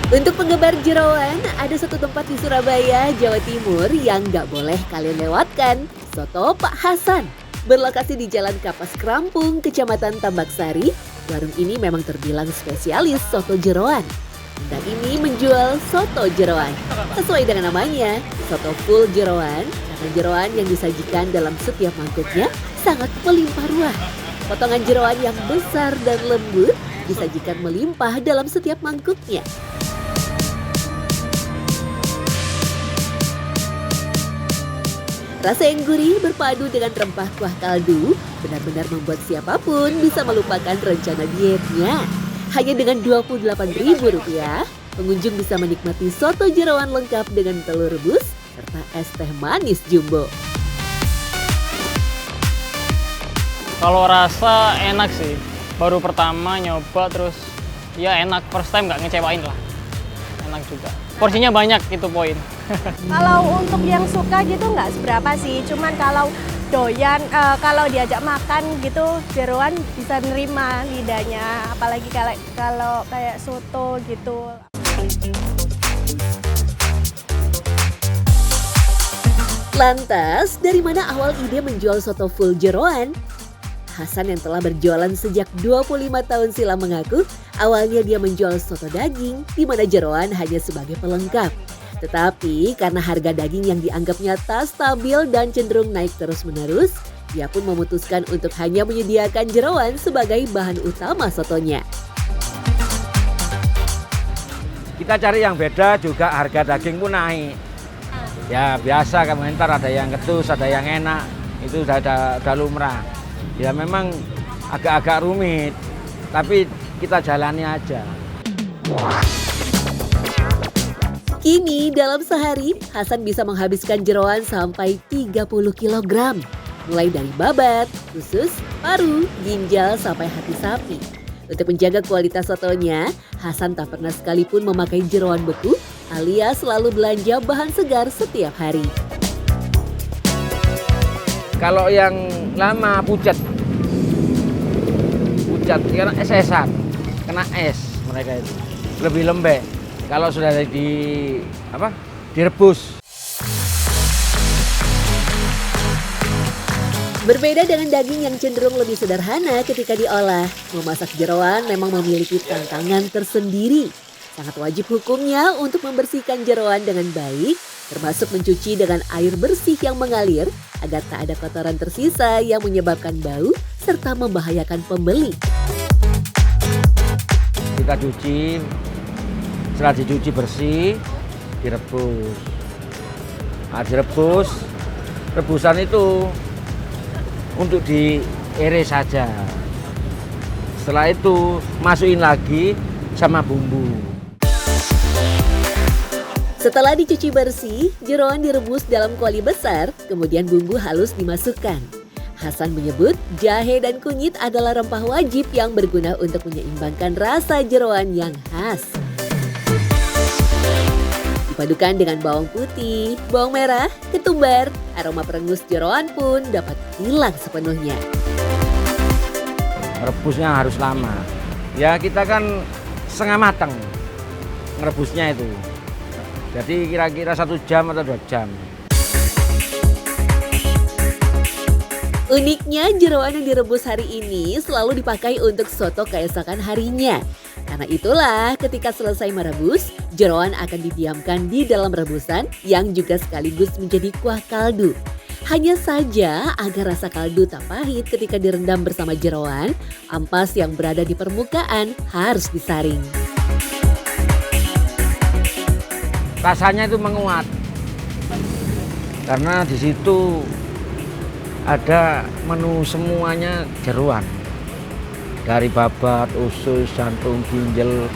Untuk penggemar jeroan, ada satu tempat di Surabaya, Jawa Timur yang nggak boleh kalian lewatkan. Soto Pak Hasan. Berlokasi di Jalan Kapas Krampung, Kecamatan Tambak Sari, warung ini memang terbilang spesialis soto jeroan. Dan ini menjual soto jeroan. Sesuai dengan namanya, soto full jeroan, karena jeroan yang disajikan dalam setiap mangkuknya sangat melimpah ruah. Potongan jeroan yang besar dan lembut disajikan melimpah dalam setiap mangkuknya. Rasa yang gurih berpadu dengan rempah kuah kaldu benar-benar membuat siapapun bisa melupakan rencana dietnya. Hanya dengan Rp28.000, pengunjung bisa menikmati soto jeroan lengkap dengan telur rebus serta es teh manis jumbo. Kalau rasa enak sih, baru pertama nyoba terus ya enak, first time nggak ngecewain lah. Enak juga. Porsinya banyak itu poin. Kalau untuk yang suka gitu nggak seberapa sih, cuman kalau doyan, kalau diajak makan gitu jeroan bisa nerima lidahnya, apalagi kalau kayak soto gitu. Lantas, dari mana awal ide menjual soto full jeroan? Hasan yang telah berjualan sejak 25 tahun silam mengaku awalnya dia menjual soto daging di mana jeroan hanya sebagai pelengkap. Tetapi karena harga daging yang dianggapnya tak stabil dan cenderung naik terus-menerus, dia pun memutuskan untuk hanya menyediakan jeroan sebagai bahan utama sotonya. Kita cari yang beda juga harga daging pun naik. Ya biasa komentar ada yang ketus, ada yang enak, itu udah lumrah. Ya memang agak-agak rumit, tapi kita jalani aja. Kini dalam sehari, Hasan bisa menghabiskan jeroan sampai 30 kg. Mulai dari babat, usus, paru, ginjal, sampai hati sapi. Untuk menjaga kualitas sotonya, Hasan tak pernah sekalipun memakai jeroan beku alias selalu belanja bahan segar setiap hari. Kalau yang lama pucat karena es-esan, kena es mereka itu lebih lembek. Kalau sudah direbus. Berbeda dengan daging yang cenderung lebih sederhana ketika diolah, memasak jeroan memang memiliki tantangan tersendiri. Sangat wajib hukumnya untuk membersihkan jeroan dengan baik, termasuk mencuci dengan air bersih yang mengalir agar tak ada kotoran tersisa yang menyebabkan bau serta membahayakan pembeli. Kita cuci, setelah dicuci bersih, direbus. Nah, rebusan itu untuk diiris saja. Setelah itu masukin lagi sama bumbu. Setelah dicuci bersih, jeroan direbus dalam kuali besar, kemudian bumbu halus dimasukkan. Hasan menyebut jahe dan kunyit adalah rempah wajib yang berguna untuk menyeimbangkan rasa jeroan yang khas. Dipadukan dengan bawang putih, bawang merah, ketumbar, aroma perengus jeroan pun dapat hilang sepenuhnya. Rebusnya harus lama. Ya kita kan setengah matang ngerebusnya itu. Jadi kira-kira 1 jam atau 2 jam. Uniknya jeroan yang direbus hari ini selalu dipakai untuk soto keesokan harinya. Karena itulah ketika selesai merebus, jeroan akan didiamkan di dalam rebusan yang juga sekaligus menjadi kuah kaldu. Hanya saja agar rasa kaldu tak pahit ketika direndam bersama jeroan, ampas yang berada di permukaan harus disaring. Rasanya itu menguat. Karena di situ ada menu semuanya jeroan. Dari babat, usus, jantung, ginjal,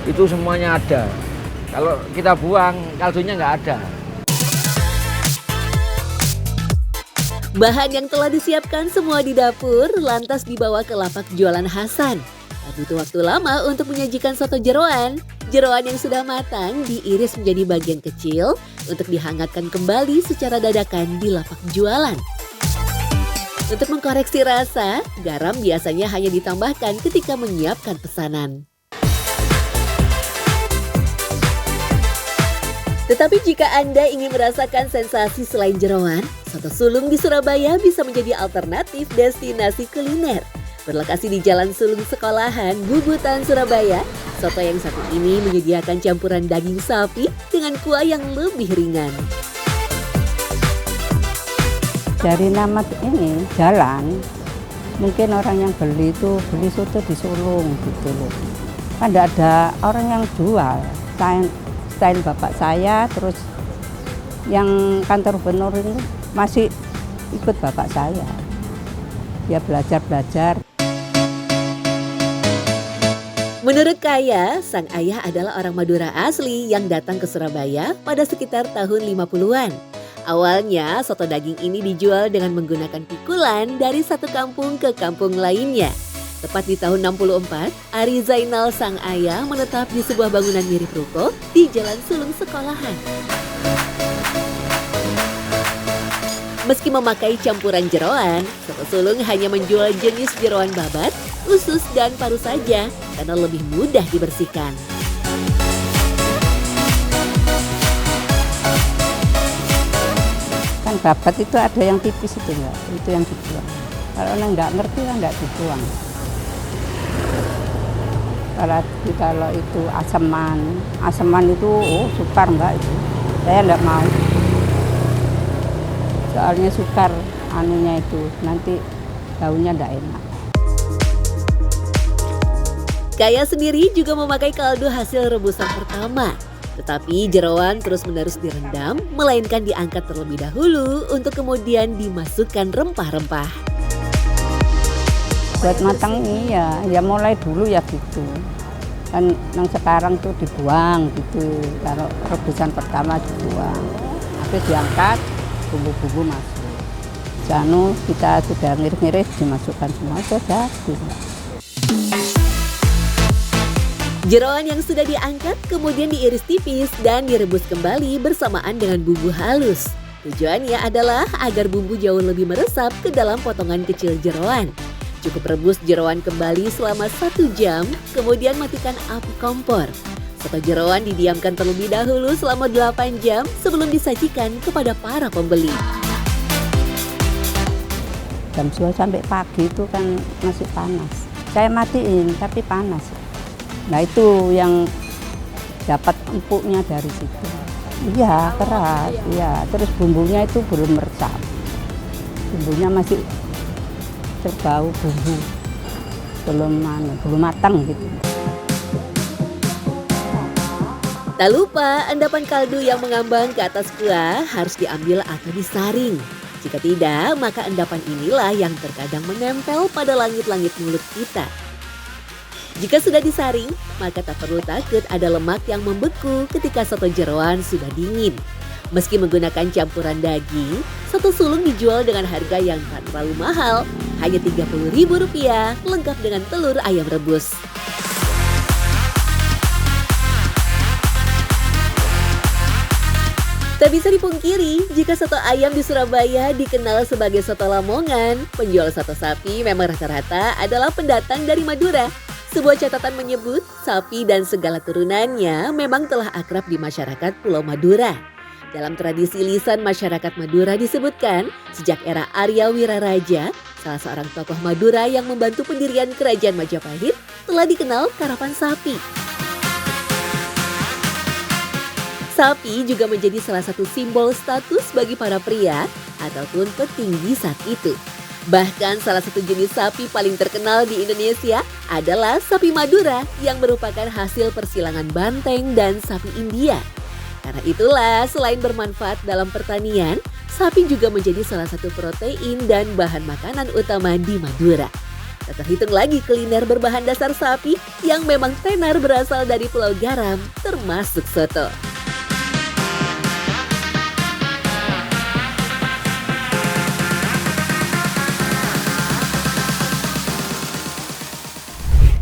itu semuanya ada. Kalau kita buang, kaldunya nggak ada. Bahan yang telah disiapkan semua di dapur lantas dibawa ke lapak jualan Hasan. Tak butuh waktu lama untuk menyajikan soto jeroan. Jeroan yang sudah matang diiris menjadi bagian kecil untuk dihangatkan kembali secara dadakan di lapak jualan. Untuk mengkoreksi rasa, garam biasanya hanya ditambahkan ketika menyiapkan pesanan. Tetapi jika Anda ingin merasakan sensasi selain jeroan, soto sulung di Surabaya bisa menjadi alternatif destinasi kuliner. Berlokasi di Jalan Sulung Sekolahan, Bubutan, Surabaya, soto yang satu ini menyediakan campuran daging sapi dengan kuah yang lebih ringan. Dari nama ini, jalan, mungkin orang yang beli soto di Sulung gitu loh. Kan tidak ada orang yang jual, style bapak saya, terus yang kantor gubernur ini masih ikut bapak saya. Dia belajar. Menurut Kaya, sang ayah adalah orang Madura asli yang datang ke Surabaya pada sekitar tahun 50-an. Awalnya, soto daging ini dijual dengan menggunakan pikulan dari satu kampung ke kampung lainnya. Tepat di tahun 64, Ari Zainal sang ayah menetap di sebuah bangunan mirip ruko di Jalan Sulung Sekolahan. Meski memakai campuran jeroan, soto sulung hanya menjual jenis jeroan babat, usus, dan paru saja karena lebih mudah dibersihkan. Kan babat itu ada yang tipis itu enggak, itu yang dibuang. Kalau orang nggak ngerti kan nggak dibuang. Kalau itu aseman itu sukar enggak itu. Saya enggak mau. Soalnya sukar anunya itu, nanti daunnya enggak enak. Kaya sendiri juga memakai kaldu hasil rebusan pertama. Tetapi jeroan terus-menerus direndam, melainkan diangkat terlebih dahulu untuk kemudian dimasukkan rempah-rempah. Buat matang iya, ya mulai dulu ya gitu. Kan yang sekarang tuh dibuang gitu, kalau rebusan pertama dibuang. Habis diangkat, bumbu-bumbu masuk. Janu kita sudah ngiris-ngiris dimasukkan semua, sudah jadi. Jeroan yang sudah diangkat kemudian diiris tipis dan direbus kembali bersamaan dengan bumbu halus. Tujuannya adalah agar bumbu jauh lebih meresap ke dalam potongan kecil jeroan. Cukup rebus jeroan kembali selama 1 jam, kemudian matikan api kompor. Soto jeroan didiamkan terlebih dahulu selama 8 jam sebelum disajikan kepada para pembeli. Jam 2 sampai pagi itu kan masih panas. Saya matiin tapi panas. Nah itu yang dapat empuknya dari situ. Iya keras, iya. Terus bumbunya itu belum meresap. Bumbunya masih berbau bumbu, belum matang gitu. Tak lupa endapan kaldu yang mengambang ke atas kuah harus diambil atau disaring. Jika tidak, maka endapan inilah yang terkadang menempel pada langit-langit mulut kita. Jika sudah disaring, maka tak perlu takut ada lemak yang membeku ketika soto jeroan sudah dingin. Meski menggunakan campuran daging, soto sulung dijual dengan harga yang tak terlalu mahal, hanya Rp30.000 lengkap dengan telur ayam rebus. Tak bisa dipungkiri, jika soto ayam di Surabaya dikenal sebagai soto Lamongan, penjual soto sapi memang rata-rata adalah pendatang dari Madura. Sebuah catatan menyebut, sapi dan segala turunannya memang telah akrab di masyarakat Pulau Madura. Dalam tradisi lisan masyarakat Madura disebutkan, sejak era Arya Wiraraja, salah seorang tokoh Madura yang membantu pendirian Kerajaan Majapahit, telah dikenal karapan sapi. Sapi juga menjadi salah satu simbol status bagi para pria ataupun petinggi saat itu. Bahkan salah satu jenis sapi paling terkenal di Indonesia adalah sapi Madura yang merupakan hasil persilangan banteng dan sapi India. Karena itulah selain bermanfaat dalam pertanian, sapi juga menjadi salah satu protein dan bahan makanan utama di Madura. Tak terhitung lagi kuliner berbahan dasar sapi yang memang tenar berasal dari Pulau Garam termasuk soto.